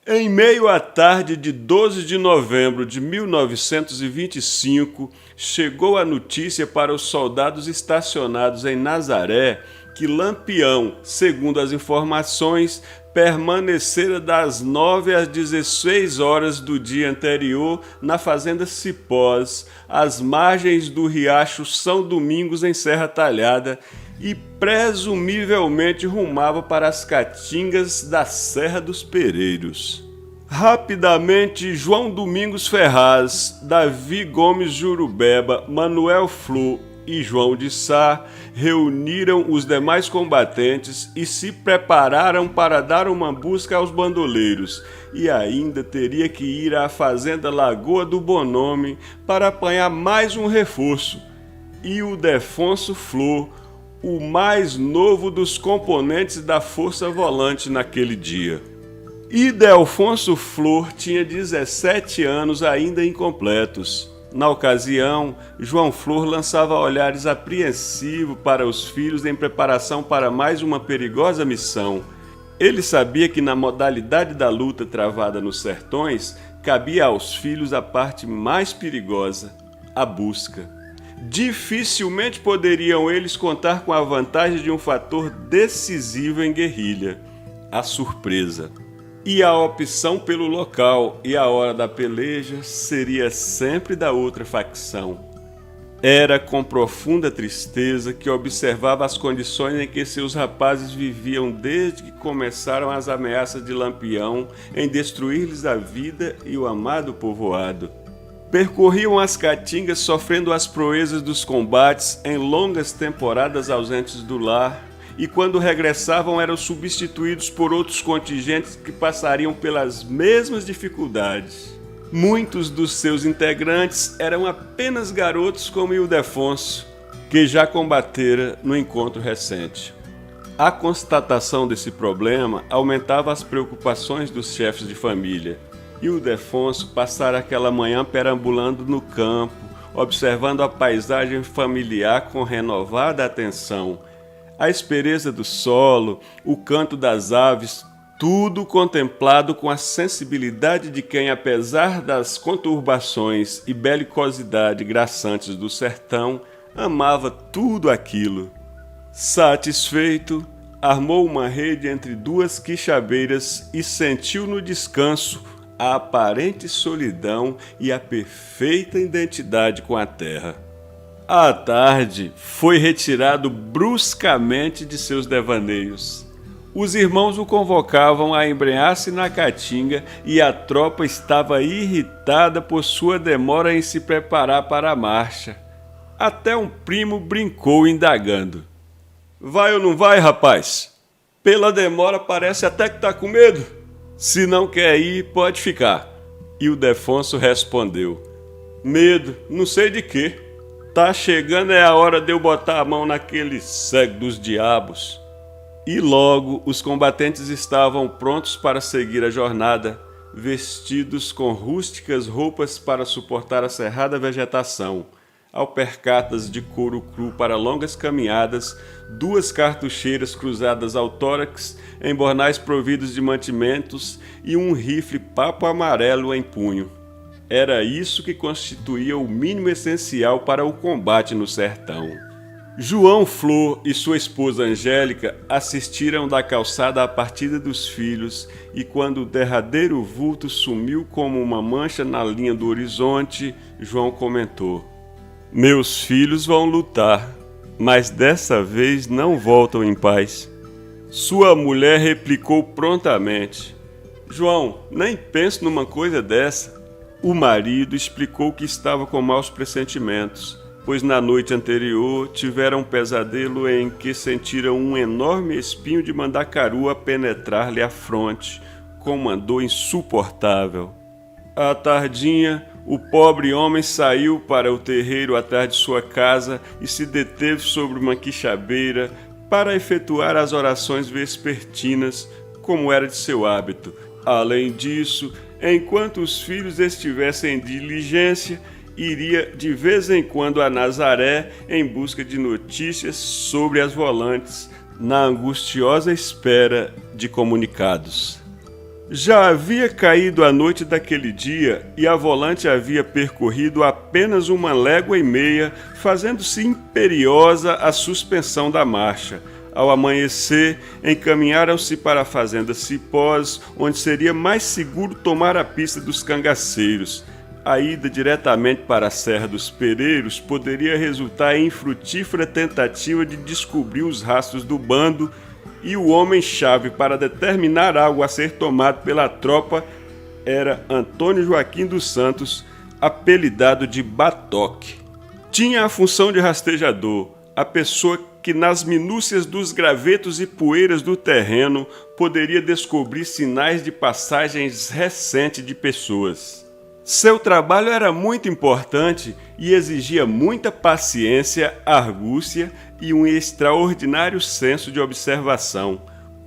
Em meio à tarde de 12 de novembro de 1925, chegou a notícia para os soldados estacionados em Nazaré que Lampião, segundo as informações, permanecera das 9 às 16 horas do dia anterior na fazenda Cipós, às margens do riacho São Domingos, em Serra Talhada, e presumivelmente rumava para as caatingas da Serra dos Pereiros. Rapidamente, João Domingos Ferraz, Davi Gomes Jurubeba, Manuel Flor e João de Sá reuniram os demais combatentes e se prepararam para dar uma busca aos bandoleiros, e ainda teria que ir à fazenda Lagoa do Bonome para apanhar mais um reforço. Ildefonso Flor, o mais novo dos componentes da Força Volante naquele dia. Ildefonso Flor tinha 17 anos ainda incompletos. Na ocasião, João Flor lançava olhares apreensivos para os filhos em preparação para mais uma perigosa missão. Ele sabia que na modalidade da luta travada nos sertões, cabia aos filhos a parte mais perigosa, a busca. Dificilmente poderiam eles contar com a vantagem de um fator decisivo em guerrilha, a surpresa. E a opção pelo local e a hora da peleja seria sempre da outra facção. Era com profunda tristeza que observava as condições em que seus rapazes viviam desde que começaram as ameaças de Lampião em destruir-lhes a vida e o amado povoado. Percorriam as caatingas sofrendo as proezas dos combates em longas temporadas ausentes do lar, e quando regressavam eram substituídos por outros contingentes que passariam pelas mesmas dificuldades. Muitos dos seus integrantes eram apenas garotos como Ildefonso, que já combatera no encontro recente. A constatação desse problema aumentava as preocupações dos chefes de família. Ildefonso passara aquela manhã perambulando no campo, observando a paisagem familiar com renovada atenção. A aspereza do solo, o canto das aves, tudo contemplado com a sensibilidade de quem, apesar das conturbações e belicosidade graçantes do sertão, amava tudo aquilo. Satisfeito, armou uma rede entre duas quixabeiras e sentiu no descanso a aparente solidão e a perfeita identidade com a terra. À tarde, foi retirado bruscamente de seus devaneios. Os irmãos o convocavam a embrenhar-se na caatinga e a tropa estava irritada por sua demora em se preparar para a marcha. Até um primo brincou indagando: "Vai ou não vai, rapaz? Pela demora parece até que tá com medo. Se não quer ir, pode ficar." Ildefonso respondeu: "Medo, não sei de quê. Tá chegando é a hora de eu botar a mão naquele cego dos diabos." E logo os combatentes estavam prontos para seguir a jornada, vestidos com rústicas roupas para suportar a cerrada vegetação, alpercatas de couro cru para longas caminhadas, duas cartucheiras cruzadas ao tórax, embornais providos de mantimentos e um rifle papo amarelo em punho. Era isso que constituía o mínimo essencial para o combate no sertão. João Flor e sua esposa Angélica assistiram da calçada à partida dos filhos, e quando o derradeiro vulto sumiu como uma mancha na linha do horizonte, João comentou: "Meus filhos vão lutar, mas dessa vez não voltam em paz." Sua mulher replicou prontamente: "João, nem penso numa coisa dessa." O marido explicou que estava com maus pressentimentos, pois na noite anterior tivera um pesadelo em que sentira um enorme espinho de mandacaru a penetrar-lhe a fronte, com uma dor insuportável. À tardinha, o pobre homem saiu para o terreiro atrás de sua casa e se deteve sobre uma quixabeira para efetuar as orações vespertinas, como era de seu hábito. Além disso, enquanto os filhos estivessem em diligência, iria de vez em quando a Nazaré em busca de notícias sobre as volantes, na angustiosa espera de comunicados. Já havia caído a noite daquele dia e a volante havia percorrido apenas 1,5 léguas, fazendo-se imperiosa a suspensão da marcha. Ao amanhecer, encaminharam-se para a fazenda Cipós, onde seria mais seguro tomar a pista dos cangaceiros. A ida diretamente para a Serra dos Pereiros poderia resultar em infrutífera tentativa de descobrir os rastros do bando, e o homem-chave para determinar algo a ser tomado pela tropa era Antônio Joaquim dos Santos, apelidado de Batoque. Tinha a função de rastejador, a pessoa que nas minúcias dos gravetos e poeiras do terreno poderia descobrir sinais de passagens recentes de pessoas. Seu trabalho era muito importante e exigia muita paciência, argúcia e um extraordinário senso de observação.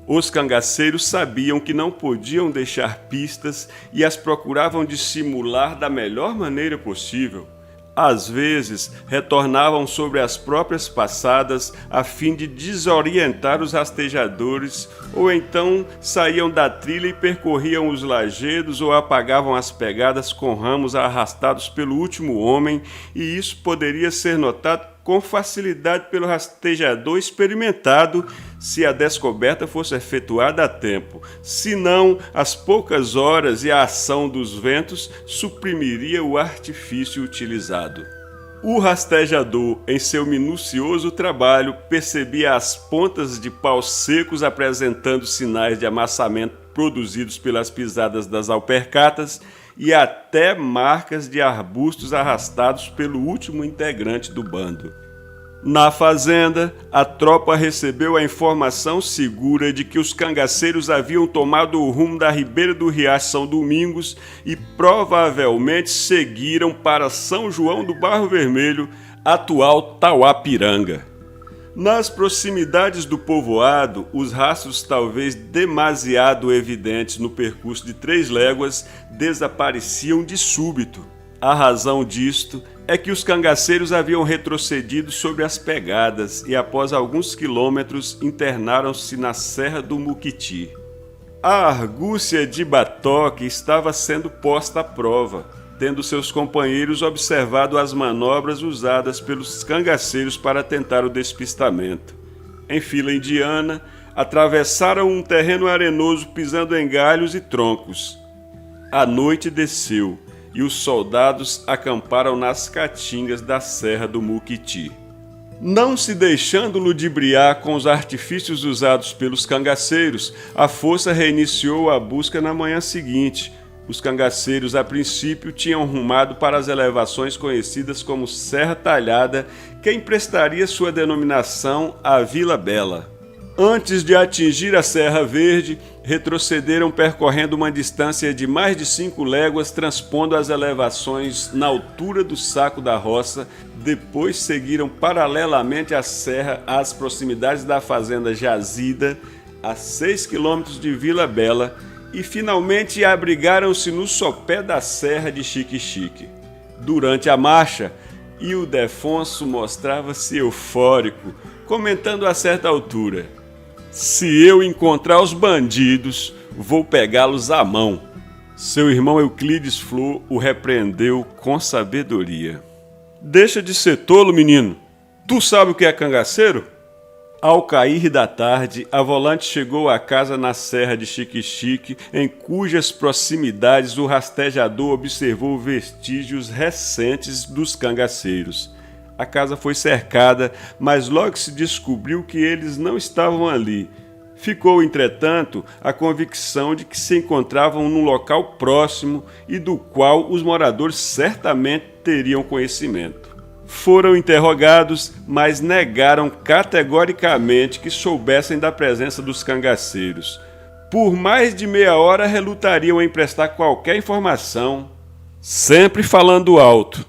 Os cangaceiros sabiam que não podiam deixar pistas e as procuravam dissimular da melhor maneira possível. Às vezes, retornavam sobre as próprias passadas a fim de desorientar os rastejadores, ou então saíam da trilha e percorriam os lajedos ou apagavam as pegadas com ramos arrastados pelo último homem, e isso poderia ser notado com facilidade pelo rastejador experimentado se a descoberta fosse efetuada a tempo. Se não, as poucas horas e a ação dos ventos suprimiria o artifício utilizado. O rastejador, em seu minucioso trabalho, percebia as pontas de paus secos apresentando sinais de amassamento produzidos pelas pisadas das alpercatas e até marcas de arbustos arrastados pelo último integrante do bando. Na fazenda, a tropa recebeu a informação segura de que os cangaceiros haviam tomado o rumo da ribeira do Riacho São Domingos e provavelmente seguiram para São João do Barro Vermelho, atual Tauapiranga. Nas proximidades do povoado, os rastros, talvez demasiado evidentes no percurso de 3 léguas, desapareciam de súbito. A razão disto é que os cangaceiros haviam retrocedido sobre as pegadas e, após alguns quilômetros, internaram-se na Serra do Muquiti. A argúcia de Batoque estava sendo posta à prova, tendo seus companheiros observado as manobras usadas pelos cangaceiros para tentar o despistamento. Em fila indiana, atravessaram um terreno arenoso pisando em galhos e troncos. A noite desceu e os soldados acamparam nas caatingas da Serra do Muquiti. Não se deixando ludibriar com os artifícios usados pelos cangaceiros, a força reiniciou a busca na manhã seguinte. Os cangaceiros, a princípio, tinham rumado para as elevações conhecidas como Serra Talhada, que emprestaria sua denominação à Vila Bela. Antes de atingir a Serra Verde, retrocederam percorrendo uma distância de mais de 5 léguas, transpondo as elevações na altura do Saco da Roça. Depois seguiram paralelamente à serra às proximidades da fazenda Jazida, a 6 quilômetros de Vila Bela, e finalmente abrigaram-se no sopé da Serra de Xique-Xique. Durante a marcha, Ildefonso mostrava-se eufórico, comentando a certa altura: "Se eu encontrar os bandidos, vou pegá-los à mão." Seu irmão Euclides Flor o repreendeu com sabedoria. "Deixa de ser tolo, menino. Tu sabe o que é cangaceiro?" Ao cair da tarde, a volante chegou à casa na Serra de Xique-Xique, em cujas proximidades o rastejador observou vestígios recentes dos cangaceiros. A casa foi cercada, mas logo se descobriu que eles não estavam ali. Ficou, entretanto, a convicção de que se encontravam num local próximo e do qual os moradores certamente teriam conhecimento. Foram interrogados, mas negaram categoricamente que soubessem da presença dos cangaceiros. Por mais de meia hora relutariam em prestar qualquer informação, sempre falando alto: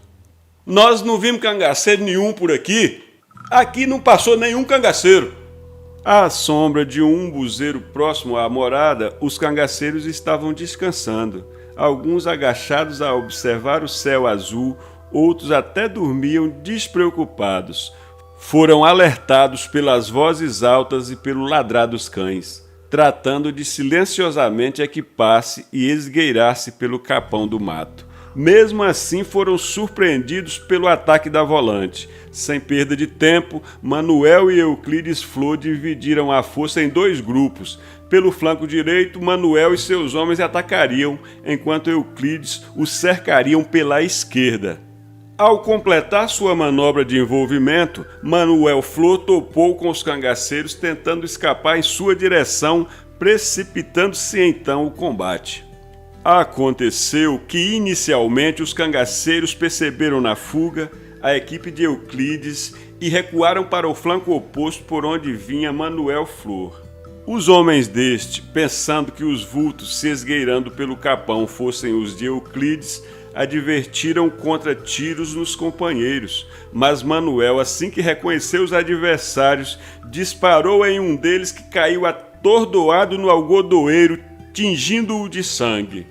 "Nós não vimos cangaceiro nenhum por aqui. Aqui não passou nenhum cangaceiro." À sombra de um umbuzeiro próximo à morada, os cangaceiros estavam descansando, alguns agachados a observar o céu azul, outros até dormiam despreocupados. Foram alertados pelas vozes altas e pelo ladrar dos cães. tratando de silenciosamente equipar-se e esgueirar-se pelo capão do mato. Mesmo assim, foram surpreendidos pelo ataque da volante. Sem perda de tempo, Manuel e Euclides Flor dividiram a força em 2 grupos. Pelo flanco direito, Manuel e seus homens atacariam, enquanto Euclides os cercariam pela esquerda. Ao completar sua manobra de envolvimento, Manuel Flor topou com os cangaceiros, tentando escapar em sua direção, precipitando-se então o combate. Aconteceu que inicialmente os cangaceiros perceberam na fuga a equipe de Euclides e recuaram para o flanco oposto por onde vinha Manuel Flor. Os homens deste, pensando que os vultos se esgueirando pelo capão fossem os de Euclides, advertiram contra tiros nos companheiros, mas Manuel, assim que reconheceu os adversários, disparou em um deles que caiu atordoado no algodoeiro, tingindo-o de sangue.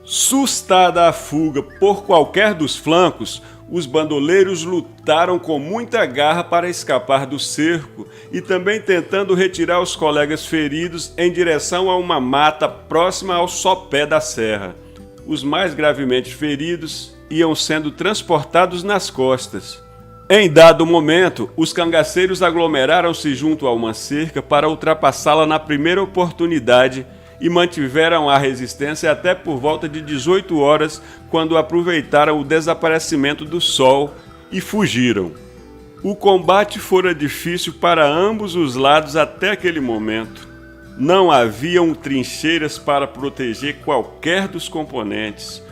Sustada a fuga por qualquer dos flancos, os bandoleiros lutaram com muita garra para escapar do cerco e também tentando retirar os colegas feridos em direção a uma mata próxima ao sopé da serra. Os mais gravemente feridos iam sendo transportados nas costas. Em dado momento, os cangaceiros aglomeraram-se junto a uma cerca para ultrapassá-la na primeira oportunidade e mantiveram a resistência até por volta de 18 horas, quando aproveitaram o desaparecimento do sol e fugiram. O combate fora difícil para ambos os lados até aquele momento. Não haviam trincheiras para proteger qualquer dos componentes.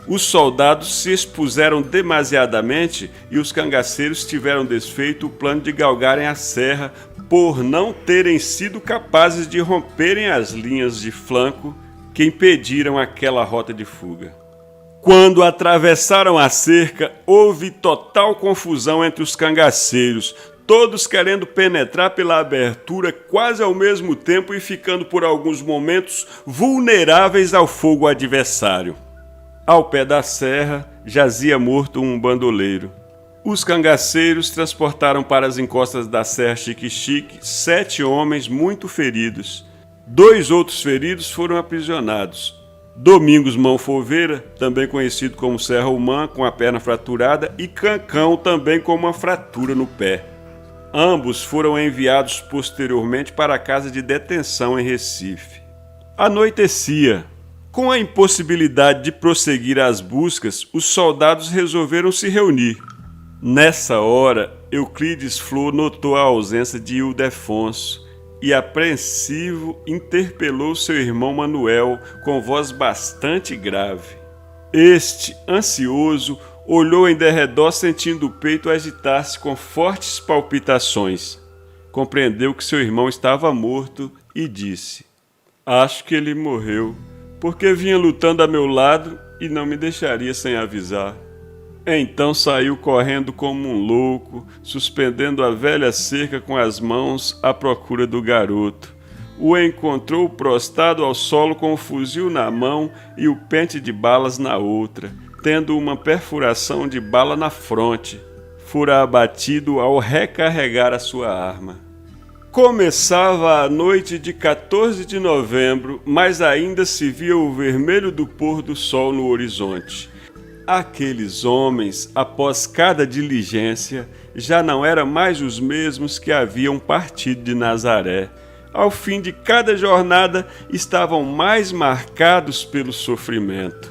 Os soldados se expuseram demasiadamente e os cangaceiros tiveram desfeito o plano de galgarem a serra por não terem sido capazes de romperem as linhas de flanco que impediram aquela rota de fuga. Quando atravessaram a cerca, houve total confusão entre os cangaceiros, todos querendo penetrar pela abertura quase ao mesmo tempo e ficando por alguns momentos vulneráveis ao fogo adversário. Ao pé da serra, jazia morto um bandoleiro. Os cangaceiros transportaram para as encostas da Serra Xique-Xique 7 homens muito feridos. 2 outros feridos foram aprisionados. Domingos Manfoveira, também conhecido como Serra Humã, com a perna fraturada, e Cancão, também com uma fratura no pé. Ambos foram enviados posteriormente para a casa de detenção em Recife. Anoitecia. Com a impossibilidade de prosseguir as buscas, os soldados resolveram se reunir. Nessa hora, Euclides Flor notou a ausência de Ildefonso e, apreensivo, interpelou seu irmão Manuel com voz bastante grave. Este, ansioso, olhou em derredor, sentindo o peito agitar-se com fortes palpitações. Compreendeu que seu irmão estava morto e disse: "Acho que ele morreu, porque vinha lutando a meu lado e não me deixaria sem avisar." Então saiu correndo como um louco, suspendendo a velha cerca com as mãos à procura do garoto. O encontrou prostrado ao solo com o fuzil na mão e o pente de balas na outra, tendo uma perfuração de bala na fronte. Fora abatido ao recarregar a sua arma. Começava a noite de 14 de novembro, mas ainda se via o vermelho do pôr do sol no horizonte. Aqueles homens, após cada diligência, já não eram mais os mesmos que haviam partido de Nazaré. Ao fim de cada jornada, estavam mais marcados pelo sofrimento.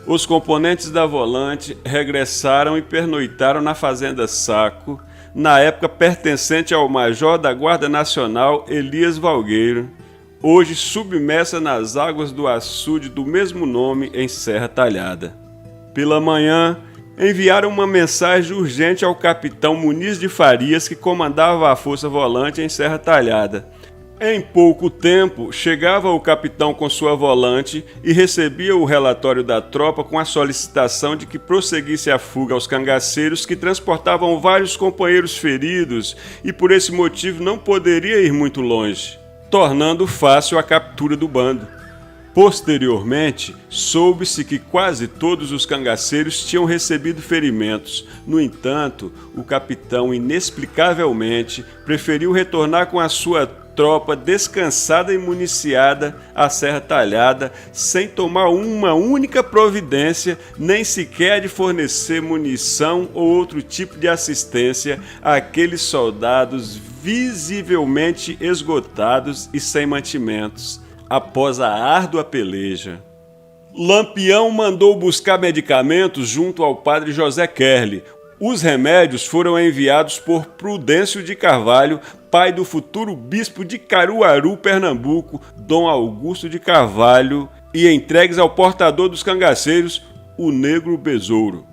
Os componentes da volante regressaram e pernoitaram na Fazenda Saco, na época pertencente ao major da Guarda Nacional Elias Valgueiro, hoje submersa nas águas do açude do mesmo nome em Serra Talhada. Pela manhã, enviaram uma mensagem urgente ao capitão Muniz de Farias, que comandava a força volante em Serra Talhada. Em pouco tempo, chegava o capitão com sua volante e recebia o relatório da tropa com a solicitação de que prosseguisse a fuga aos cangaceiros, que transportavam vários companheiros feridos e por esse motivo não poderia ir muito longe, tornando fácil a captura do bando. Posteriormente, soube-se que quase todos os cangaceiros tinham recebido ferimentos. No entanto, o capitão, inexplicavelmente, preferiu retornar com a sua tropa descansada e municiada à serra talhada, sem tomar uma única providência, nem sequer de fornecer munição ou outro tipo de assistência àqueles soldados visivelmente esgotados e sem mantimentos, após a árdua peleja. Lampião mandou buscar medicamentos junto ao padre José Kerle. Os remédios foram enviados por Prudêncio de Carvalho, pai do futuro bispo de Caruaru, Pernambuco, Dom Augusto de Carvalho, e entregues ao portador dos cangaceiros, o Negro Besouro.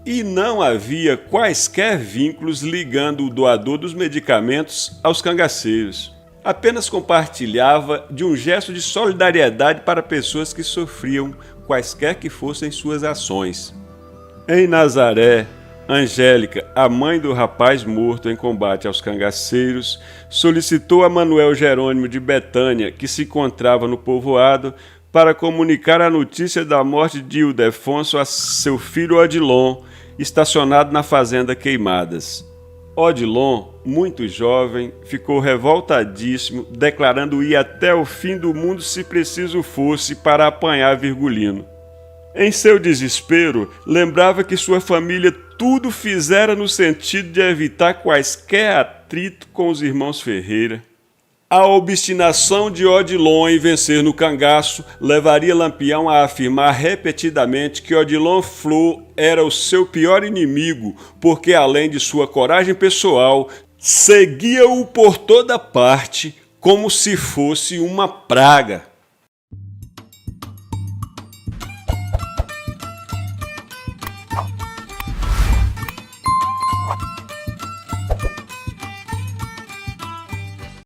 E não havia quaisquer vínculos ligando o doador dos medicamentos aos cangaceiros. Apenas compartilhava de um gesto de solidariedade para pessoas que sofriam, quaisquer que fossem suas ações. Em Nazaré, Angélica, a mãe do rapaz morto em combate aos cangaceiros, solicitou a Manuel Jerônimo de Betânia, que se encontrava no povoado, para comunicar a notícia da morte de Ildefonso a seu filho Odilon, estacionado na fazenda Queimadas. Odilon, muito jovem, ficou revoltadíssimo, declarando ir até o fim do mundo se preciso fosse para apanhar Virgulino. Em seu desespero, lembrava que sua família tudo fizera no sentido de evitar quaisquer atrito com os irmãos Ferreira. A obstinação de Odilon em vencer no cangaço levaria Lampião a afirmar repetidamente que Odilon Flor era o seu pior inimigo, porque além de sua coragem pessoal, seguia-o por toda parte como se fosse uma praga.